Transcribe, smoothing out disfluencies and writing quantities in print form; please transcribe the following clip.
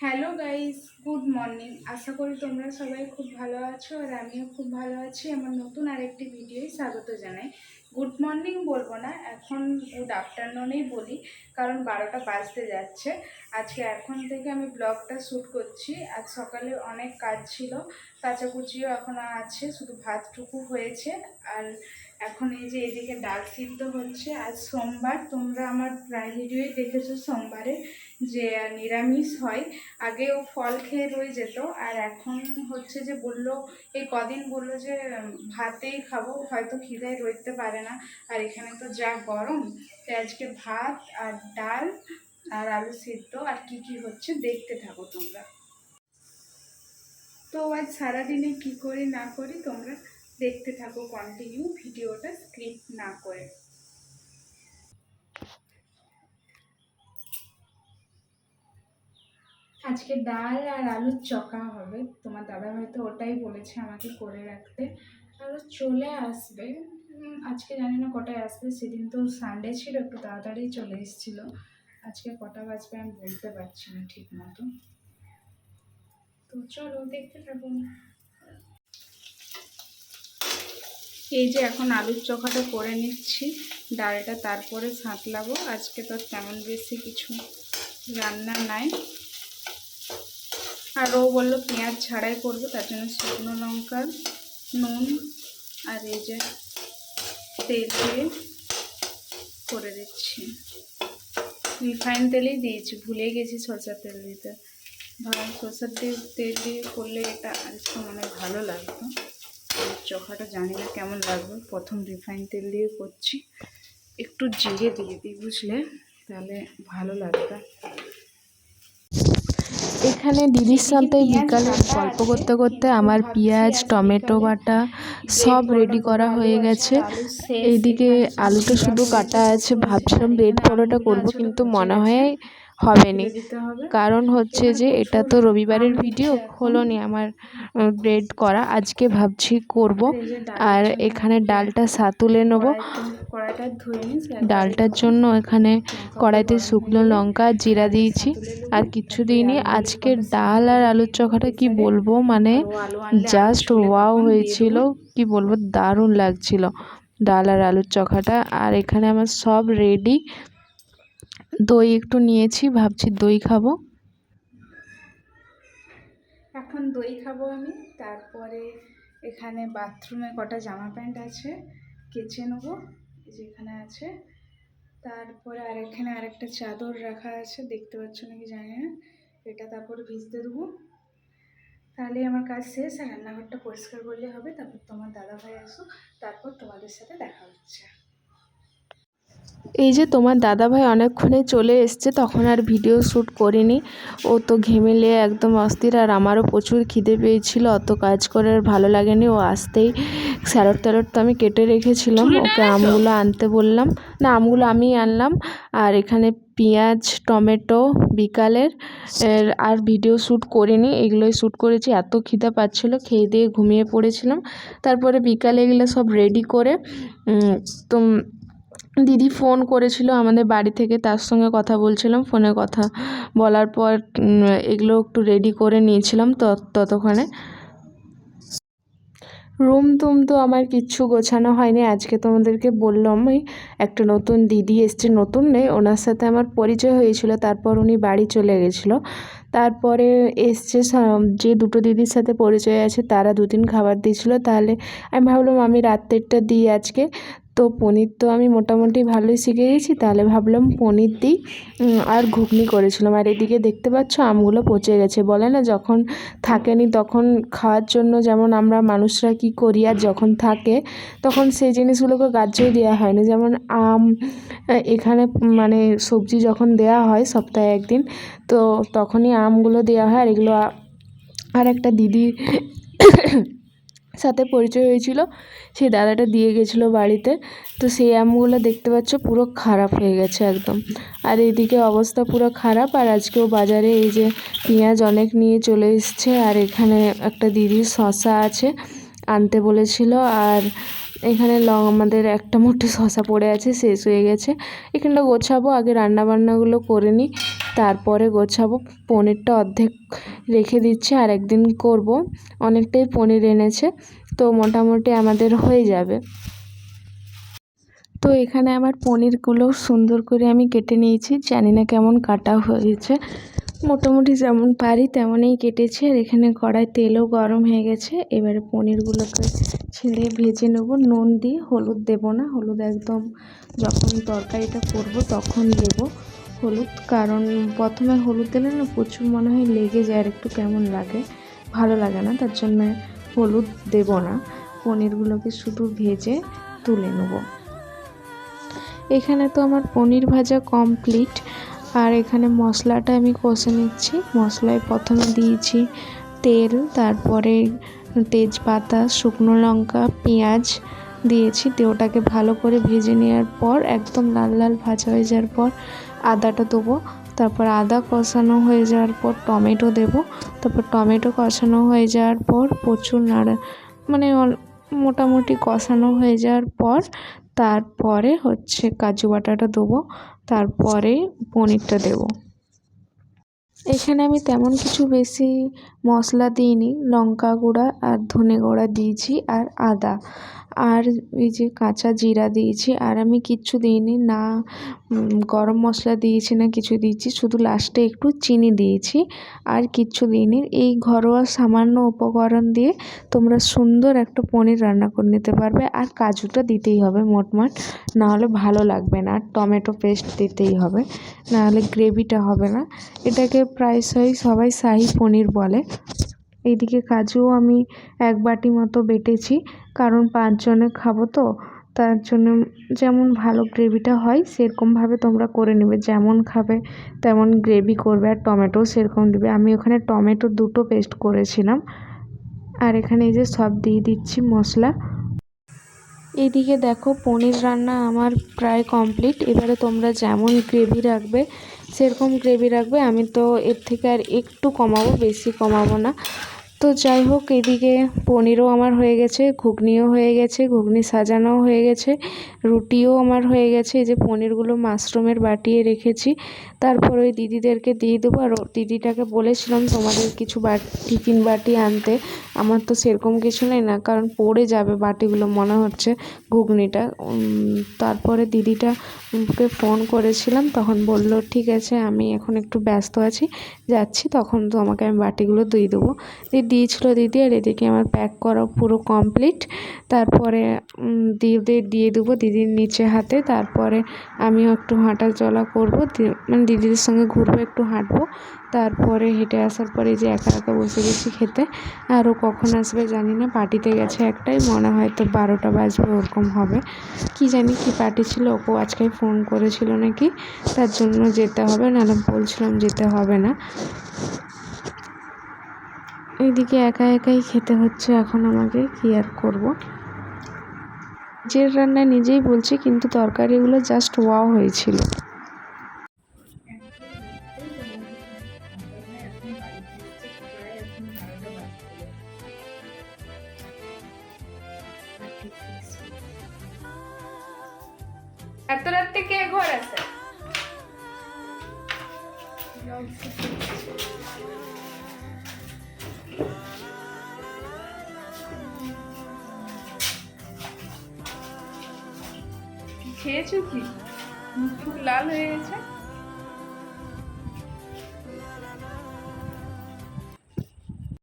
Hello guys, good morning. আশা করি তোমরা সবাই খুব ভালো আছো আর আমিও খুব ভালো আছি। আমার নতুন আরেকটি ভিডিওয় স্বাগত জানাই। গুড মর্নিং বলবো না, এখন গুড আফটারনুনেই বলি, কারণ 12টা বাজতে যাচ্ছে। আজকে এখন থেকে আমি ব্লগটা শ্যুট করছি। আজ সকালে অনেক কাজ ছিল, কাচাকুচিও এখনও আছে, শুধু ভাতটুকু হয়েছে। আর এখন এই যে এদিকে ডাল সিদ্ধ হচ্ছে। আজ সোমবার, তোমরা আমার প্রায় ভিডিওই দেখেছো সোমবারে যে নিরামিষ হয়। আগেও ফল খেয়ে রয়ে যেত, আর এখন হচ্ছে যে বললো, এই কদিন বললো যে ভাতেই খাবো, হয়তো খিদায় রইতে পারে না। আর এখানে তো যা গরম, তাই আজকে ভাত আর ডাল আর আলু সিদ্ধ। আর কি কি হচ্ছে দেখতে থাকো তোমরা। তো আজ সারাদিনে কি করি না করি তোমরা দেখতে থাকো কন্টিনিউ ভিডিওটা, স্ক্রিপ্ট না করে। আজকে ডাল আর আলুর চকা হবে। তোমার দাদা হয়তো ওটাই বলেছে আমাকে করে রাখতে, আর চলে আসবে। আজকে জানি না কটায় আসবে, সেদিন তো সানডে ছিল, একটু তাড়াতাড়ি চলে এসেছিল। আজকে কটা বাজবে আমি বলতে পারছি না ঠিক মতো। তো চলো দেখতে থাকুন। এই যে এখন আলুর চোখাটা করে নিচ্ছি, ডালটা তারপরে সাঁতলাবো। আজকে তো তেমন বেশি কিছু রান্না নাই। আর ও বললো পেঁয়াজ ছাড়াই করবো, তার জন্য শুকনো লঙ্কা, নুন আর এই যে তেল দিয়ে করে দিচ্ছি। রিফাইন তেলেই দিয়েছি, ভুলে গেছি সরষের তেল দিতে। ভালো সরষের তেল দিয়ে করলে এটা আরেকটু মানে ভালো লাগতো। চোখাটা জানি না কেমন লাগবে, প্রথম রিফাইন তেল দিয়ে করছি। একটু জিরে দিয়ে দিই বুঝলে, তাহলে ভালো লাগবে। এখানে দিদির সাথে বিকালে গল্প করতে করতে আমার পেঁয়াজ টমেটো বাটা সব রেডি করা হয়ে গেছে। এইদিকে আলুটা শুধু কাটা আছে। ভাবছিলাম ব্রেড পরোটা করব, কিন্তু মনে হয় হবে নি, কারণ হচ্ছে যে এটা তো রবিবারের ভিডিও হলো নি আমার ব্রেড করা। আজকে ভাবছি করব। আর এখানে ডালটা সাতুলে নেবো। ডালটার জন্য এখানে কড়াইতে শুকনো লঙ্কা জিরা দিয়েছি, আর কিছু দিইনি। আজকের ডাল আর আলুর চোখাটা কি বলবো, মানে জাস্ট ওয়াও হয়েছিল, কি বলবো, দারুণ লাগছিল ডাল আর আলুর চোখাটা। আর এখানে আমার সব রেডি। দই একটু নিয়েছি, ভাবছি দই খাবো। এখন দই খাবো আমি। তারপরে এখানে বাথরুমে কটা জামা প্যান্ট আছে, কেচে নেবো, যেখানে আছে। তারপরে আর এখানে আরেকটা চাদর রাখা আছে, দেখতে পাচ্ছ নাকি জানি না, এটা তারপরে ভিজতে দেবো। তাহলে আমার কাজ শেষ, আর রান্নাঘরটা পরিষ্কার করলে হবে। তারপর তোমার দাদা ভাই আসুক, তারপর তোমাদের সাথে দেখা হচ্ছে। এই যে তোমার দাদাভাই অনেকক্ষণে চলে এসছে, তখন আর ভিডিও শ্যুট করিনি। ও তো ঘেমেলে একদম অস্থির, আর আমারও প্রচুর খিদে পেয়েছিল, অত কাজ করে আর ভালো লাগেনি। ও আসতেই স্যারট ট্যারট তো আমি কেটে রেখেছিলাম, ওকে আমগুলো আনতে বললাম, না আমগুলো আমি আনলাম। আর এখানে পেঁয়াজ টমেটো বিকালের আর ভিডিও শ্যুট করিনি, এগুলোই শ্যুট করেছি। এত খিদে পাচ্ছিলো, খেয়ে দিয়ে ঘুমিয়ে পড়েছিলাম। তারপরে বিকালে এগুলো সব রেডি করে তো দিদি ফোন করেছিল আমাদের বাড়ি থেকে, তার সঙ্গে কথা বলছিলাম। ফোনে কথা বলার পর এগুলো একটু রেডি করে নিয়েছিলাম। ততক্ষণে রুম টুম তো আমার কিচ্ছু গোছানো হয়নি। আজকে তোমাদেরকে বললামই, একটা নতুন দিদি এসছে, নতুন নেই, ওনার সাথে আমার পরিচয় হয়েছিল, তারপর উনি বাড়ি চলে গেছিলো। তারপরে এসছে যে দুটো দিদির সাথে পরিচয় আছে, তারা দুদিন খাবার দিয়েছিলো। তাহলে আমি ভাবলাম আমি রাত্রেরটা দিই আজকে। তো পনির তো আমি মোটামুটি ভালোই শিখে গেছি, তাহলে ভাবলাম পনির দিই। আর ঘুগনি করেছিলাম। আর এদিকে দেখতে পাচ্ছ আমগুলো পচে গেছে। বলে না যখন থাকেনি তখন খাওয়ার জন্য যেমন আমরা মানুষরা কি করি, আর যখন থাকে তখন সেই জিনিসগুলোকে গ্রাহ্যই দেওয়া হয় না। যেমন আম, এখানে মানে সবজি যখন দেওয়া হয় সপ্তাহে একদিন, তো তখনই আমগুলো দেওয়া হয়। আর এগুলো আর একটা দিদির সাথে পরিচয় হয়েছিল, সেই দাদাটা দিয়ে গেছিলো বাড়িতে। তো সেই আমগুলো দেখতে পাচ্ছ পুরো খারাপ হয়ে গেছে একদম। আর এইদিকে অবস্থা পুরো খারাপ। আর আজকেও বাজারে এই যে পেঁয়াজ অনেক নিয়ে চলে এসছে। আর এখানে একটা দিদির শসা আছে, আনতে বলেছিল। আর এখানে আমাদের একটা মুঠো শসা পড়ে আছে, শেষ হয়ে গেছে। এখানটা গোছাবো, আগে রান্নাবান্নাগুলো করে নিই, তারপরে গোছাবো। পনিরটা অর্ধেক রেখে দিচ্ছি, আর একদিন করব। অনেকটাই পনির এনেছে, তো মোটামুটি আমাদের হয়ে যাবে। তো এখানে আমার পনিরগুলো সুন্দর করে আমি কেটে নিয়েছি, জানি না কেমন কাটা হয়েছে, মোটামুটি যেমন পারি তেমনই কেটেছি। আর এখানে কড়াই তেলও গরম হয়ে গেছে, এবারে পনিরগুলোকে ছেড়ে ভেজে নেব। নুন দিয়ে, হলুদ দেব না, হলুদ একদম যখন তরকারিটা করব তখন দেব হলুদ, কারণ প্রথমে হলুদ দিলে না প্রচুর মনে হয় লেগে যায় আর একটু কেমন লাগে, ভালো লাগে না, তার জন্য হলুদ দেব না। পনিরগুলোকে শুধু ভেজে তুলে নেব। এখানে তো আমার পনির ভাজা কমপ্লিট। আর এখানে মশলাটা আমি কষে নিচ্ছি। মশলায় প্রথমে দিয়েছি তেল, তারপরে তেজপাতা, শুকনো লঙ্কা, পেঁয়াজ দিয়েছি, দিয়ে ওটাকে ভালো করে ভেজে নেওয়ার পর একদম লাল লাল ভাজা হয়ে যাওয়ার পর আদাটা দেবো। তারপর আদা কষানো হয়ে যাওয়ার পর টমেটো দেবো। তারপর টমেটো কষানো হয়ে যাওয়ার পর প্রচুর মানে মোটামুটি কষানো হয়ে যাওয়ার পর তারপরে হচ্ছে কাজু বাটাটা দেবো, তারপরে পনিরটা দেবো। এখানে আমি তেমন কিছু বেশি মশলা দিইনি, লঙ্কা গুঁড়া আর ধনে গুঁড়া দিয়েছি, আর আদা, আর এই যে কাঁচা জিরা দিয়েছি। আর আমি কিচ্ছু দিইনি, না গরম মশলা দিয়েছি না কিছু দিয়েছি, শুধু লাস্টে একটু চিনি দিয়েছি, আর কিচ্ছু দিইনি। এই ঘরোয়া সামান্য উপকরণ দিয়ে তোমরা সুন্দর একটা পনির রান্না করে নিতে পারবে। আর কাজুটা দিতেই হবে মোটমাট, নাহলে ভালো লাগবে না। আর টমেটো পেস্ট দিতেই হবে, নাহলে গ্রেভিটা হবে না। এটাকে প্রায়শই সবাই শাহী পনির বলে। এইদিকে কাজুও আমি 1 বাটি মতো বেটেছি, কারণ 5 জনে খাবো তো, তার জন্য যেমন ভালো গ্রেভিটা হয় সেরকমভাবে তোমরা করে নেবে, যেমন খাবে তেমন গ্রেভি করবে। আর টমেটোও সেরকম দেবে। আমি ওখানে টমেটো 2টো পেস্ট করেছিলাম। আর এখানে এই যে সব দিয়ে দিচ্ছি মশলা। এদিকে দেখো পনির রান্না আমার প্রায় কমপ্লিট। এবারে তোমরা যেমন গ্রেভি রাখবে সেরকম গ্রেভি রাখবে, আমি তো এর থেকে আর একটু কমাবো, বেশি কমাবো না। তো যাই হোক, এদিকে পনিরও আমার হয়ে গেছে, ঘুগনিও হয়ে গেছে, ঘুগনি সাজানোও হয়ে গেছে, রুটিও আমার হয়ে গেছে। এই যে পনিরগুলো মাশরুমের বাটিয়ে রেখেছি, তারপর ওই দিদিদেরকে দিয়ে দেবো। আর দিদিটাকে বলেছিলাম তোমাদের কিছু টিফিন বাটি আনতে, আমার তো সেরকম কিছু নেই না, কারণ পড়ে যাবে বাটিগুলো মনে হচ্ছে ঘুগনিটা। তারপরে দিদিটাকে ফোন করেছিলাম, তখন বলল ঠিক আছে আমি এখন একটু ব্যস্ত আছি, যাচ্ছি, তখন তো আমাকে আমি বাটিগুলো দিয়ে দেবো। দিয়েছিল দিদি। আর এদিকে আমার প্যাক করা পুরো কমপ্লিট। তারপরে দিয়ে দেবো দিদির নিচে হাতে। তারপরে আমিও একটু হাঁটা চলা করবো, মানে দিদিদের সঙ্গে ঘুরবো, একটু হাঁটবো। তারপরে হেঁটে আসার পরে যে একা একা বসে গেছি খেতে। আরও কখন আসবে জানি না, পার্টিতে গেছে একটাই, মনে হয় তো 12টা বাজবে ওরকম হবে, কি জানি কি পার্টি ছিল। ওকে আজকে ফোন করেছিল নাকি, তার জন্য যেতে হবে, নাহলে বলছিলাম যেতে হবে না। এইদিকে একা একাই খেতে হচ্ছে এখন আমাকে, কি আর করব। নিজের রান্না নিজেই বলছি, কিন্তু তরকারিগুলো জাস্ট ওয়াও হয়েছিল। এত রাত্রে কে ঘর আছে? খেয়েছো কি? মুখ লাল হয়ে গেছে।